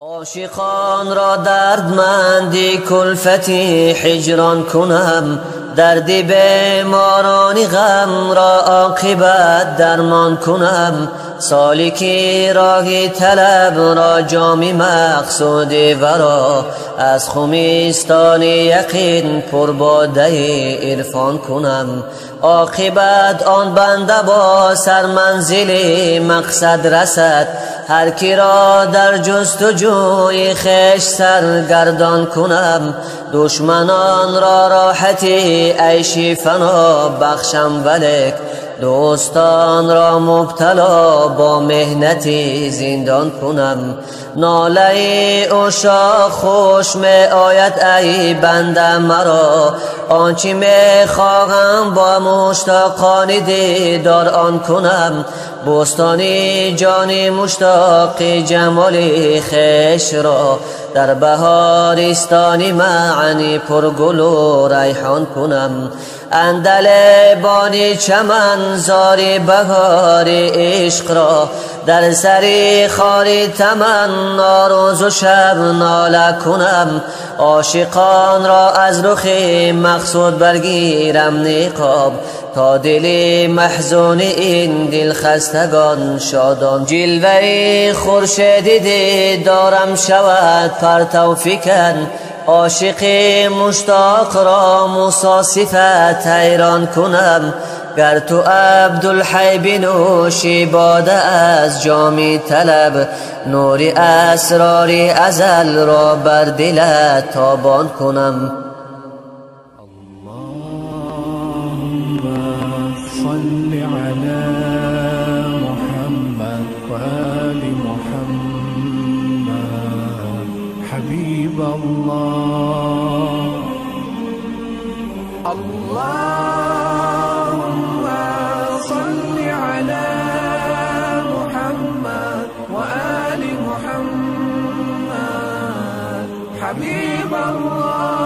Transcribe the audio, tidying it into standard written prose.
عاشقان را دردمندی کلفتی هجران کنم، درد بیمارانی غم را عاقبت درمان کنم. سالکی راهی طلب را جامی مقصودی ورا، از خمیستان یقین پر باده عرفان کنم. عاقبت آن بنده با سرمنزلی مقصد رسد، هر کی را در جستجوی خویش سرگردان کنم. دشمنان را راحتی عیشی فنا بخشم، ولیک دوستان را مبتلا با مهنتی زندان کنم. ناله عشاق خوش می آید ای بنده مرا، آنچه می خواهم با مشتاقان دیدار آن کنم. بوستانی جانی مشتاق جمالی خویش را، در بهارستانی معنی پرگل و ریحان کنم. اندل بانی چمن زاری بهاری عشق را، در سری خاری تمنا روز و شب ناله کنم. عاشقان را از رخ مقصود برگیرم نقاب، تا دل محزون این دل خستگان شادان. جلوه خورشیدی دارم شود پرتو فکن، عاشق مشتاق را موسی صفت حیران کنم. گر تو عبدالحی بنوشی باده از جامی طلب، نور اسرار ازل را بر دلت تابان کنم. اللهم صل على محمد وآل محمد حبيب الله. اللهم صل على محمد وآل محمد حبيب الله.